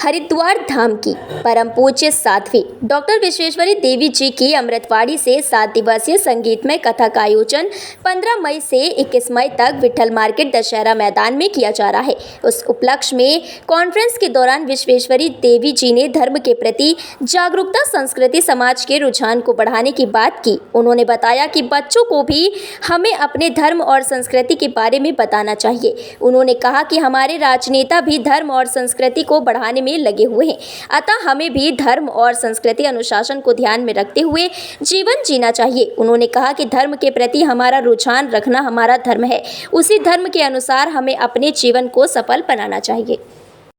हरिद्वार धाम की परम पूज्य साध्वी डॉक्टर विश्वेश्वरी देवी जी की अमृतवाणी से 7 दिवसीय संगीतमय कथा का आयोजन 15 मई से 21 मई तक विठल मार्केट दशहरा मैदान में किया जा रहा है। उस उपलक्ष्य में कॉन्फ्रेंस के दौरान विश्वेश्वरी देवी जी ने धर्म के प्रति जागरूकता, संस्कृति, समाज के रुझान को बढ़ाने की बात की। उन्होंने बताया कि बच्चों को भी हमें अपने धर्म और संस्कृति के बारे में बताना चाहिए। उन्होंने कहा कि हमारे राजनेता भी धर्म और संस्कृति को बढ़ाने में लगे हुए हैं, अतः हमें भी धर्म और संस्कृति अनुशासन को ध्यान में रखते हुए जीवन जीना चाहिए। उन्होंने कहा कि धर्म के प्रति हमारा रुझान रखना हमारा धर्म है, उसी धर्म के अनुसार हमें अपने जीवन को सफल बनाना चाहिए।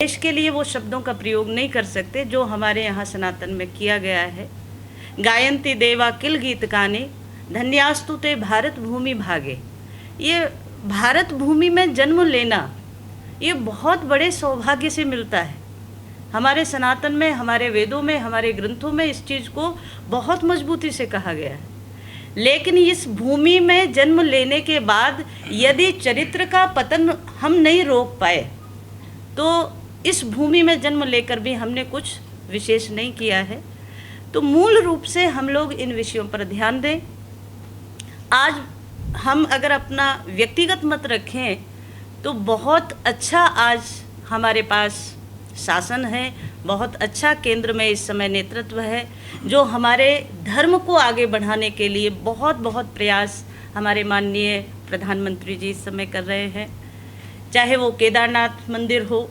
देश के लिए वो शब्दों का प्रयोग नहीं कर सकते जो हमारे यहाँ सनातन में किया गया है। गायन्ति देवा किल गीत गाने, धन्यास्तु ते भारत भूमि भागे। ये भारत भूमि में जन्म लेना ये बहुत बड़े सौभाग्य से मिलता है। हमारे सनातन में, हमारे वेदों में, हमारे ग्रंथों में इस चीज़ को बहुत मजबूती से कहा गया है। लेकिन इस भूमि में जन्म लेने के बाद यदि चरित्र का पतन हम नहीं रोक पाए तो इस भूमि में जन्म लेकर भी हमने कुछ विशेष नहीं किया है। तो मूल रूप से हम लोग इन विषयों पर ध्यान दें। आज हम अगर अपना व्यक्तिगत मत रखें तो बहुत अच्छा आज हमारे पास शासन है, बहुत अच्छा केंद्र में इस समय नेतृत्व है जो हमारे धर्म को आगे बढ़ाने के लिए बहुत प्रयास हमारे माननीय प्रधानमंत्री जी इस समय कर रहे हैं। चाहे वो केदारनाथ मंदिर हो,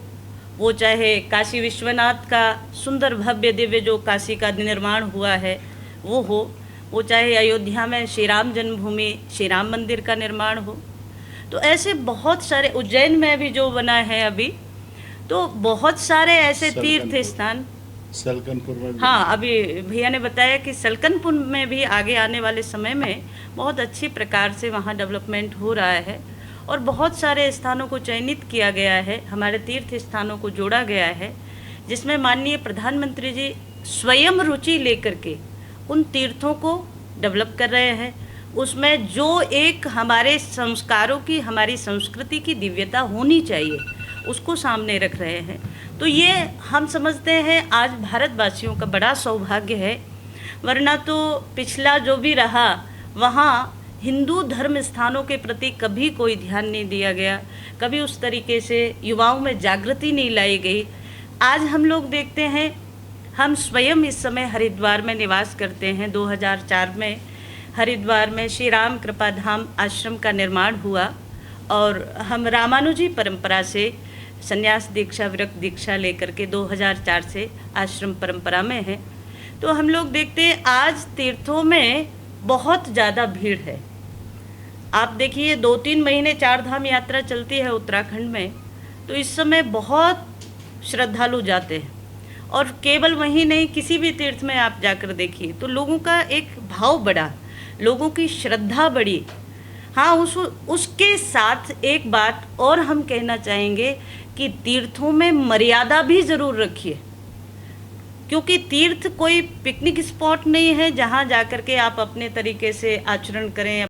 वो चाहे काशी विश्वनाथ का सुंदर भव्य दिव्य जो काशी का निर्माण हुआ है वो हो, वो चाहे अयोध्या में श्री राम जन्मभूमि श्री राम मंदिर का निर्माण हो। तो ऐसे बहुत सारे, उज्जैन में भी जो बना है अभी, तो बहुत सारे ऐसे तीर्थ स्थान सलकनपुर में, हाँ, अभी भैया ने बताया कि सलकनपुर में भी आगे आने वाले समय में बहुत अच्छी प्रकार से वहाँ डेवलपमेंट हो रहा है और बहुत सारे स्थानों को चयनित किया गया है, हमारे तीर्थ स्थानों को जोड़ा गया है, जिसमें माननीय प्रधानमंत्री जी स्वयं रुचि लेकर के उन तीर्थों को डेवलप कर रहे हैं। उसमें जो एक हमारे संस्कारों की, हमारी संस्कृति की दिव्यता होनी चाहिए उसको सामने रख रहे हैं। तो ये हम समझते हैं आज भारतवासियों का बड़ा सौभाग्य है, वरना तो पिछला जो भी रहा वहाँ हिंदू धर्म स्थानों के प्रति कभी कोई ध्यान नहीं दिया गया, कभी उस तरीके से युवाओं में जागृति नहीं लाई गई। आज हम लोग देखते हैं, हम स्वयं इस समय हरिद्वार में निवास करते हैं। 2004 में हरिद्वार में श्री राम कृपा धाम आश्रम का निर्माण हुआ और हम रामानुजी परंपरा से संन्यास दीक्षा, विरक्त दीक्षा लेकर के 2004 से आश्रम परंपरा में हैं। तो हम लोग देखते हैं आज तीर्थों में बहुत ज़्यादा भीड़ है। आप देखिए 2-3 महीने 4 धाम यात्रा चलती है उत्तराखंड में, तो इस समय बहुत श्रद्धालु जाते हैं और केवल वहीं नहीं, किसी भी तीर्थ में आप जाकर देखिए तो लोगों का एक भाव बढ़ा, लोगों की श्रद्धा बढ़ी। हाँ, उसके साथ एक बात और हम कहना चाहेंगे कि तीर्थों में मर्यादा भी ज़रूर रखिए, क्योंकि तीर्थ कोई पिकनिक स्पॉट नहीं है जहाँ जाकर के आप अपने तरीके से आचरण करें।